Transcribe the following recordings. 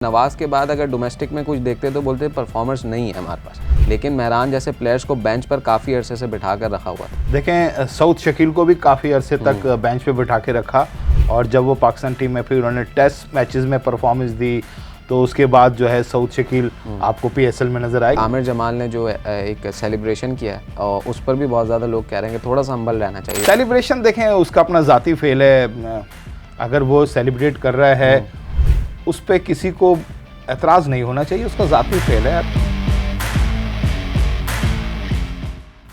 नवाज के बाद अगर डोमेस्टिक में कुछ देखते तो बोलते परफॉर्मेंस नहीं है हमारे पास, लेकिन मेहरान जैसे प्लेयर्स को बेंच पर काफ़ी अरसे से बिठा कर रखा हुआ था। देखें, सऊद शकील को भी काफ़ी अरसे तक बेंच पे बिठा के रखा और जब वो पाकिस्तान टीम में फिर उन्होंने टेस्ट मैचेस में परफॉर्मेंस दी तो उसके बाद जो है सऊद शकील आपको पीएसएल में नजर आएगी। आमिर जमाल ने जो एक सेलिब्रेशन किया है और उस पर भी बहुत ज़्यादा लोग कह रहे हैं कि थोड़ा सा हम्बल रहना चाहिए। सेलिब्रेशन देखें, उसका अपना ज़ाती फेल है, अगर वो सेलिब्रेट कर रहा है उस पर किसी को एतराज़ नहीं होना चाहिए, उसका ज़ाती फेल है।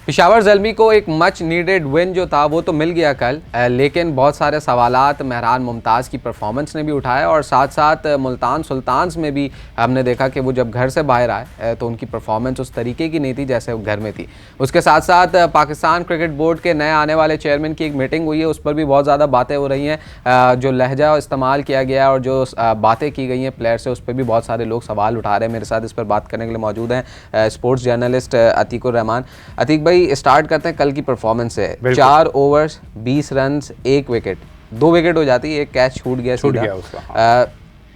पेशावर ज़ल्मी को एक मच नीडेड विन जो था वो तो मिल गया कल, लेकिन बहुत सारे सवालात मेहरान मुमताज़ की परफॉर्मेंस ने भी उठाए और साथ साथ मुल्तान सुल्तान्स में भी हमने देखा कि वो जब घर से बाहर आए तो उनकी परफॉर्मेंस उस तरीके की नहीं थी जैसे वो घर में थी। उसके साथ साथ पाकिस्तान क्रिकेट बोर्ड के नए आने वाले चेयरमैन की एक मीटिंग हुई है, उस पर भी बहुत ज़्यादा बातें हो रही हैं। जो लहजा इस्तेमाल किया गया और जो बातें की गई हैं प्लेयर से, उस पर भी बहुत सारे लोग सवाल उठा रहे हैं। मेरे साथ इस पर बात करने के लिए मौजूद हैं स्पोर्ट्स जर्नलिस्ट अतीकुर रहमान। अतीक भाई, स्टार्ट करते हैं कल की परफॉर्मेंस से। 4 ओवर्स 20 रन 1 विकेट, 2 विकेट हो जाती है, एक कैच छूट गया उसका।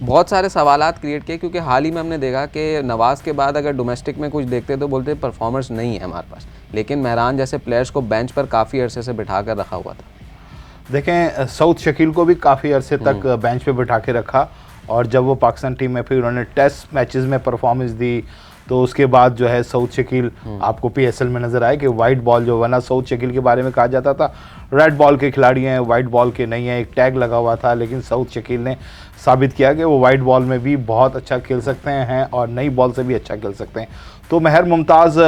बहुत सारे सवालात क्रिएट किए क्योंकि हाल ही में हमने देखा कि नवाज के बाद अगर डोमेस्टिक में कुछ देखते तो बोलते परफॉर्मेंस नहीं है हमारे पास, लेकिन मेहरान जैसे प्लेयर्स को बेंच पर काफ़ी अरसे से बिठा कर रखा हुआ था। देखें, सऊद शकील को भी काफ़ी अरसे तक बेंच पे बिठा के रखा और जब वो पाकिस्तान टीम में फिर उन्होंने टेस्ट मैचेस में परफॉर्मेंस दी तो उसके बाद जो है सऊद शकील आपको पीएसएल में नजर आए कि वाइट बॉल जो वरना सऊद शकील के बारे में कहा जाता था रेड बॉल के खिलाड़ी हैं, वाइट बॉल के नहीं हैं, एक टैग लगा हुआ था, लेकिन सऊद शकील ने साबित किया कि वो वाइट बॉल में भी बहुत अच्छा खेल सकते हैं और नई बॉल से भी अच्छा खेल सकते हैं। तो महर मुमताज़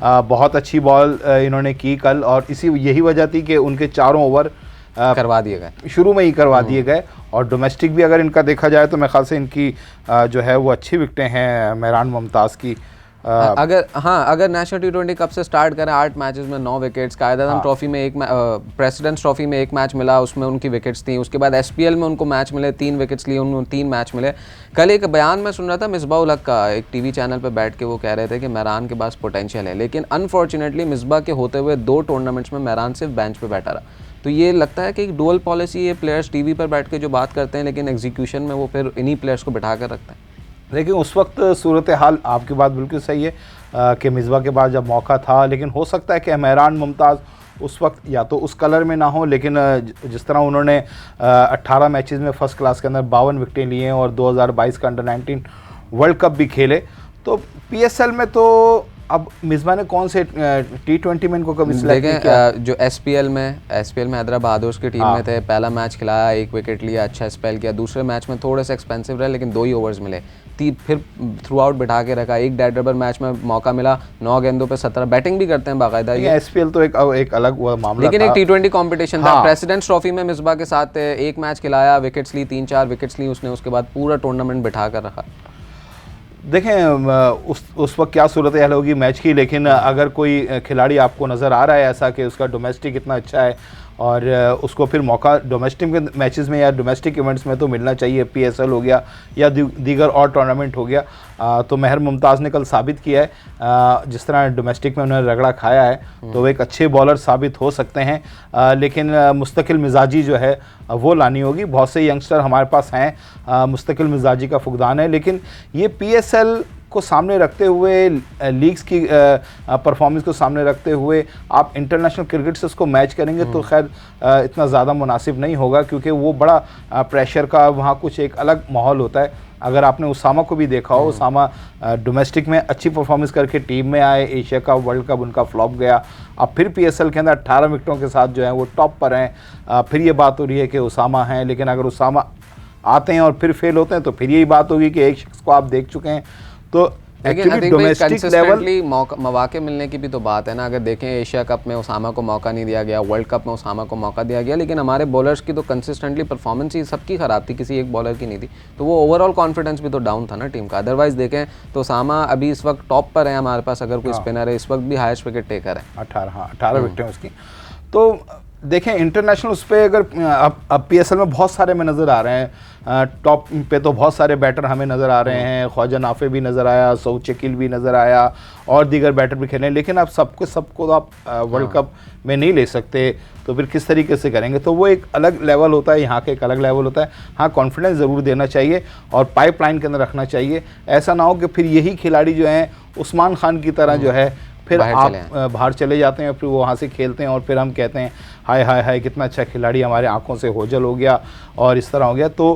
बहुत अच्छी बॉल इन्होंने की कल और यही वजह थी कि उनके 4 ओवर करवा दिए गए, शुरू में ही करवा दिए गए। और डोमेस्टिक भी अगर इनका देखा जाए तो मेरे ख्याल से इनकी जो है वो अच्छी विकटें हैं मेहरान मुमताज़ की। अगर नेशनल T20 कप से स्टार्ट करें 8 मैचेस में 9 विकेट्स, कायदा ट्रॉफी में प्रेसिडेंट्स ट्रॉफी में 1 मैच मिला, उसमें उनकी विकेट्स थी। उसके बाद SPL में उनको मैच मिले, 3 विकेट्स लिए, उन्होंने 3 मैच मिले। कल एक बयान में सुन रहा था मिसबाह उल हक का, एक टीवी चैनल पर बैठ के वो कह रहे थे कि मेहरान के पास पोटेंशियल है, लेकिन अनफॉर्चुनेटली मिसबाह के होते हुए 2 टूर्नामेंट्स में मेहरान सिर्फ बेंच पर बैठा रहा। तो ये लगता है कि एक डुअल पॉलिसी, ये प्लेयर्स टीवी पर बैठ के जो बात करते हैं लेकिन एग्जीक्यूशन में वो फिर इन्हीं प्लेयर्स को बिठा कर रखते हैं। लेकिन उस वक्त सूरत हाल आपकी बात बिल्कुल सही है कि मिसबाह के बाद जब मौका था, लेकिन हो सकता है कि मेहरान मुमताज़ उस वक्त या तो उस कलर में ना हो, लेकिन जिस तरह उन्होंने 18 मैचेस में फर्स्ट क्लास के अंदर 52 विकेटें लिए हैं और 2022 का अंडर-19 वर्ल्ड कप भी खेले, तो पीएसएल में तो अब मिसबाह ने कौन से T20 में इनको कभी सिलेक्ट किया? जो SPL में हैदराबाद बहादुर्स की टीम में थे, पहला मैच खिलाया, 1 विकेट लिया, अच्छा स्पेल किया। दूसरे मैच में थोड़े से एक्सपेंसिव रहे लेकिन 2 ही ओवर्स मिले, फिर थ्रू आउट बिठा के रखा। एक डेड रबर मैच में मौका मिला, 9 गेंदों पे 17, बैटिंग भी करते हैं बाकायदा। SPL तो एक अलग मामला, लेकिन एक T20 कॉम्पिटिशन था। प्रेसिडेंट्स ट्रॉफी में मिसबाह के साथ 1 मैच खिलाया, विकेट्स ली, 3-4 विकेट्स ली उसने, उसके बाद पूरा टूर्नामेंट बिठा कर रखा। देखें, उस वक्त क्या सूरत हाल होगी मैच की, लेकिन अगर कोई खिलाड़ी आपको नज़र आ रहा है ऐसा कि उसका डोमेस्टिक इतना अच्छा है और उसको फिर मौका डोमेस्टिक मैचेस में या डोमेस्टिक इवेंट्स में तो मिलना चाहिए, पीएसएल हो गया या दीगर और टूर्नामेंट हो गया, तो महर मुमताज़ ने कल साबित किया है। जिस तरह डोमेस्टिक में उन्होंने रगड़ा खाया है तो वो एक अच्छे बॉलर साबित हो सकते हैं, लेकिन मुस्तकिल मिजाजी जो है वो लानी होगी। बहुत से यंगस्टर हमारे पास हैं, मुस्तकिल मिजाजी का फुकदान है, लेकिन ये पीएसएल को सामने रखते हुए, लीग्स की परफॉर्मेंस को सामने रखते हुए आप इंटरनेशनल क्रिकेट से उसको मैच करेंगे तो खैर इतना ज़्यादा मुनासिब नहीं होगा, क्योंकि वो बड़ा प्रेशर का वहाँ कुछ एक अलग माहौल होता है। अगर आपने उसामा को भी देखा हो, उसामा डोमेस्टिक में अच्छी परफॉर्मेंस करके टीम में आए, एशिया का वर्ल्ड कप उनका फ्लॉप गया, अब फिर पीएसएल के अंदर 18 विकेटों के साथ जो है वो टॉप पर हैं। फिर ये बात हो रही है कि उसामा हैं, लेकिन अगर उसामा आते हैं और फिर फेल होते हैं तो फिर यही बात होगी कि एक शख्स को आप देख चुके हैं। तो डोमेस्टिक लेवल मौके मिलने की भी तो बात है ना। अगर देखें एशिया कप में उसामा को मौका नहीं दिया गया, वर्ल्ड कप में उसामा को मौका दिया गया, लेकिन हमारे बॉलर्स की तो कंसिस्टेंटली परफॉर्मेंस ही सबकी ख़राब थी, किसी एक बॉलर की नहीं थी। तो वो ओवरऑल कॉन्फिडेंस भी तो डाउन था ना टीम का। अदरवाइज देखें तो उसामा अभी इस वक्त टॉप पर है हमारे पास, अगर कोई स्पिनर है इस वक्त भी हाईएस्ट विकेट टेकर है, 18 विकेटें उसकी। तो देखें इंटरनेशनल उस पर अगर अब PSL में बहुत सारे में नज़र आ रहे हैं, टॉप पे तो बहुत सारे बैटर हमें नज़र आ रहे हैं, ख्वाजा नाफे भी नज़र आया, सऊद शकील भी नज़र आया और दीगर बैटर भी खेले, लेकिन आप सबको तो आप वर्ल्ड कप में नहीं ले सकते, तो फिर किस तरीके से करेंगे? तो वो एक अलग लेवल होता है, यहाँ का एक अलग लेवल होता है। हाँ, कॉन्फिडेंस ज़रूर देना चाहिए और पाइपलाइन के अंदर रखना चाहिए। ऐसा ना हो कि फिर यही खिलाड़ी जो हैं उस्मान खान की तरह जो है फिर आप बाहर चले जाते हैं, फिर वो वहाँ से खेलते हैं और फिर हम कहते हैं हाय हाय हाय कितना अच्छा खिलाड़ी हमारे आंखों से ओझल हो गया और इस तरह हो गया। तो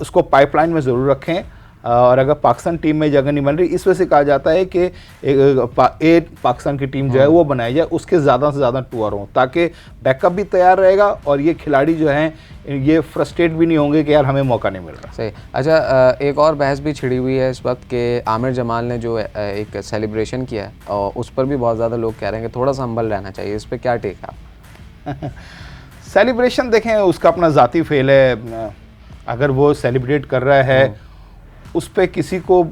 उसको पाइपलाइन में ज़रूर रखें। और अगर पाकिस्तान टीम में जगह नहीं बन रही, इस वजह से कहा जाता है कि पाकिस्तान की टीम जो है वो बनाई जाए, उसके ज़्यादा से ज़्यादा टूर हों, ताकि बैकअप भी तैयार रहेगा और ये खिलाड़ी जो हैं ये फ्रस्ट्रेट भी नहीं होंगे कि यार हमें मौका नहीं मिल रहा। सही। अच्छा, एक और बहस भी छिड़ी हुई है इस वक्त कि आमिर जमाल ने जो एक सेलिब्रेशन किया है और उस पर भी बहुत ज़्यादा लोग कह रहे हैं कि थोड़ा सा हम्बल रहना चाहिए, इस पर क्या टेक है आप? सेलिब्रेशन देखें, उसका अपना ज़ाती फेल है, अगर वो सेलिब्रेट कर रहा है उस पर किसी को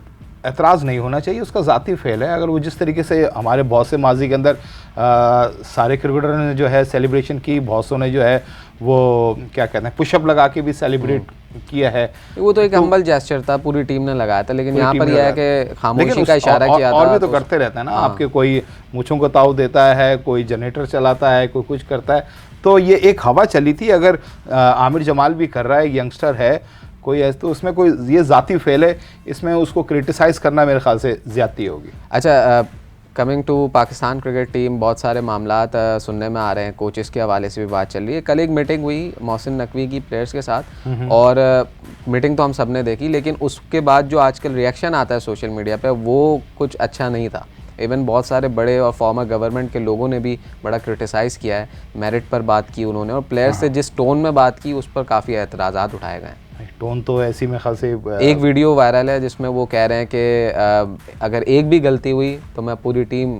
एतराज़ नहीं होना चाहिए, उसका ज़ाती फेल है। अगर वो जिस तरीके से हमारे बहुत से माजी के अंदर सारे क्रिकेटर ने जो है सेलिब्रेशन की, बहुत सौ ने जो है वो क्या कहते हैं पुशअप लगा के भी सेलिब्रेट किया है, वो तो एक हम्बल जेस्चर था, पूरी टीम ने लगाया था, लेकिन यहाँ पर यह है कि खामोशी का इशारा किया था। और भी तो करते रहते हैं ना, आपके कोई मूँछों को ताव देता है, कोई जनरेटर चलाता है, कोई कुछ करता है, तो ये एक हवा चली थी। अगर आमिर जमाल भी कर रहा है, यंगस्टर है कोई ऐसे, तो उसमें कोई ये ज़ाती फेल है, इसमें उसको क्रिटिसाइज़ करना मेरे ख्याल से ज़्यादती होगी। अच्छा, coming to Pakistan cricket team, बहुत सारे मामलात सुनने में आ रहे हैं, कोचेस के हवाले से भी बात चल रही है। कल एक मीटिंग हुई मोहसिन नकवी की प्लेयर्स के साथ और मीटिंग तो हम सब ने देखी, लेकिन उसके बाद जो आजकल रिएक्शन आता है सोशल मीडिया पे वो कुछ अच्छा नहीं था। इवन बहुत सारे बड़े और फॉर्मर गवर्नमेंट के लोगों ने भी बड़ा क्रिटिसाइज़ किया है, मेरिट पर बात की उन्होंने, और प्लेयर्स से जिस टोन में बात की उस पर काफ़ी एतराज़ात उठाए गए हैं। टोन तो ऐसी में ख्याल से एक वीडियो वायरल है जिसमें वो कह रहे हैं कि अगर एक भी गलती हुई तो मैं पूरी टीम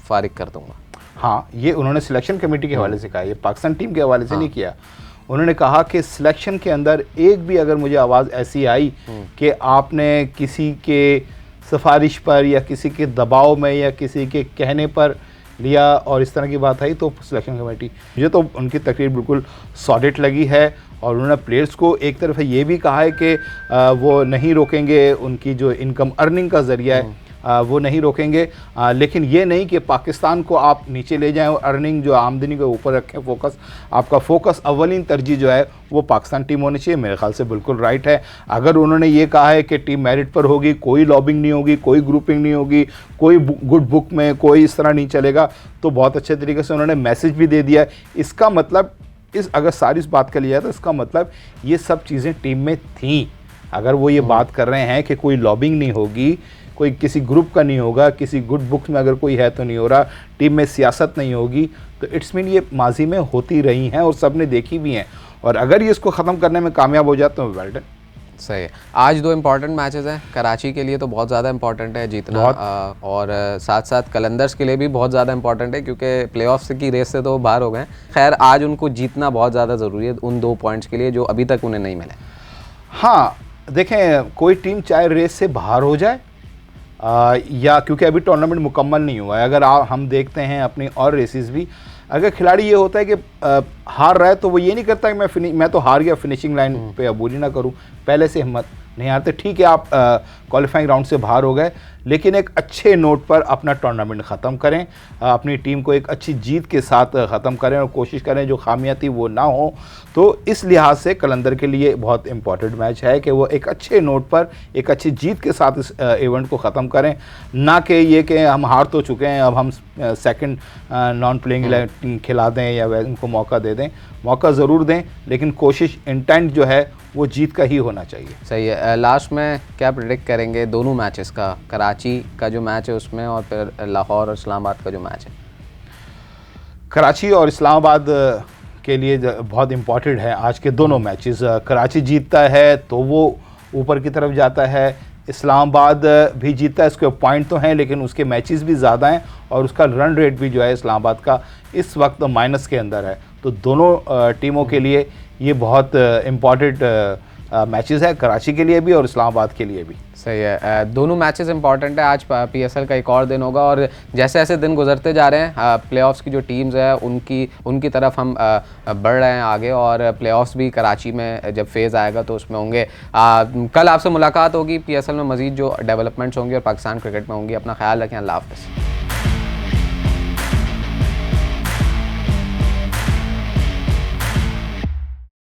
फारिग कर दूंगा। हाँ, ये उन्होंने सिलेक्शन कमेटी के हवाले से कहा, ये पाकिस्तान टीम के हवाले से नहीं किया। उन्होंने कहा कि सिलेक्शन के अंदर एक भी अगर मुझे आवाज़ ऐसी आई कि आपने किसी के सिफारिश पर या किसी के दबाव में या किसी के कहने पर लिया और इस तरह की बात आई, तो सिलेक्शन कमेटी, मुझे तो उनकी तकरीर बिल्कुल सॉलिड लगी है। और उन्होंने प्लेयर्स को एक तरफ ये भी कहा है कि वो नहीं रोकेंगे उनकी जो इनकम अर्निंग का ज़रिया है वो नहीं रोकेंगे, लेकिन ये नहीं कि पाकिस्तान को आप नीचे ले जाएं और अर्निंग जो आमदनी के ऊपर रखें फोकस। आपका फोकस अव्वलीन तरजीह जो है वो पाकिस्तान टीम होनी चाहिए, मेरे ख्याल से बिल्कुल राइट है। अगर उन्होंने ये कहा है कि टीम मेरिट पर होगी, कोई लॉबिंग नहीं होगी, कोई ग्रुपिंग नहीं होगी, कोई गुड बुक में कोई इस तरह नहीं चलेगा, तो बहुत अच्छे तरीके से उन्होंने मैसेज भी दे दिया। इसका मतलब अगर सारी इस बात का लिया तो इसका मतलब ये सब चीज़ें टीम में थीं। अगर वो ये बात कर रहे हैं कि कोई लॉबिंग नहीं होगी, कोई किसी ग्रुप का नहीं होगा, किसी गुड बुक्स में अगर कोई है तो नहीं हो रहा, टीम में सियासत नहीं होगी, तो इट्स मीन ये माजी में होती रही हैं और सब ने देखी भी हैं। और अगर ये इसको ख़त्म करने में कामयाब हो जाते हैं वेल डन। सही है। आज 2 इम्पॉर्टेंट मैचेस हैं, कराची के लिए तो बहुत ज़्यादा इंपॉर्टेंट है जीतना, और साथ साथ कलंदर्स के लिए भी बहुत ज़्यादा इंपॉर्टेंट है क्योंकि प्लेऑफ्स की रेस से तो बाहर हो गए। खैर, आज उनको जीतना बहुत ज़्यादा ज़रूरी है उन 2 पॉइंट्स के लिए जो अभी तक उन्हें नहीं मिले। हाँ, देखें, कोई टीम चाहे रेस से बाहर हो जाए या क्योंकि अभी टूर्नामेंट मुकम्मल नहीं हुआ है, अगर हम देखते हैं अपनी और रेसेस भी, अगर खिलाड़ी ये होता है कि हार रहा है तो वो ये नहीं करता कि मैं तो हार गया, फिनिशिंग लाइन पे अबूरी ना करूं, पहले से हिम्मत नहीं हारते। ठीक है, आप क्वालिफाइंग राउंड से बाहर हो गए, लेकिन एक अच्छे नोट पर अपना टूर्नामेंट ख़त्म करें, अपनी टीम को एक अच्छी जीत के साथ ख़त्म करें और कोशिश करें जो खामियां थी वो ना हो। तो इस लिहाज से कलंदर के लिए बहुत इंपॉर्टेंट मैच है कि वो एक अच्छे नोट पर एक अच्छी जीत के साथ इस इवेंट को ख़त्म करें, ना कि ये कि हम हार तो चुके हैं अब हम सेकंड नॉन प्लेइंग खिला दें या उनको मौका दे दें। मौका ज़रूर दें, लेकिन कोशिश इंटेंट जो है वो जीत का ही होना चाहिए। सही है। लास्ट में क्या प्रेडिक्ट करेंगे दोनों मैचेस का, कराची का जो मैच है उसमें और फिर लाहौर और इस्लामाबाद का जो मैच है? कराची और इस्लामाबाद के लिए बहुत इम्पॉर्टेंट है आज के दोनों मैचेस। कराची जीतता है तो वो ऊपर की तरफ जाता है, इस्लामाबाद भी जीतता है, इसके पॉइंट तो हैं लेकिन उसके मैचेस भी ज़्यादा हैं और उसका रन रेट भी जो है इस्लामाबाद का इस वक्त माइनस के अंदर है। तो दोनों टीमों के लिए ये बहुत इम्पॉर्टेंट मैचेस है, कराची के लिए भी और इस्लामाबाद के लिए भी। सही है, दोनों मैचेस इंपॉर्टेंट है। आज पीएसएल का एक और दिन होगा और जैसे जैसे दिन गुजरते जा रहे हैं प्लेऑफ्स की जो टीम्स है उनकी तरफ हम बढ़ रहे हैं आगे, और प्लेऑफ्स भी कराची में जब फेज़ आएगा तो उसमें होंगे। कल आपसे मुलाकात होगी, पीएसएल में मज़ीद जो डेवलपमेंट्स होंगी और पाकिस्तान क्रिकेट में होंगी। अपना ख्याल रखें, अल्लाह हाफ़िज़।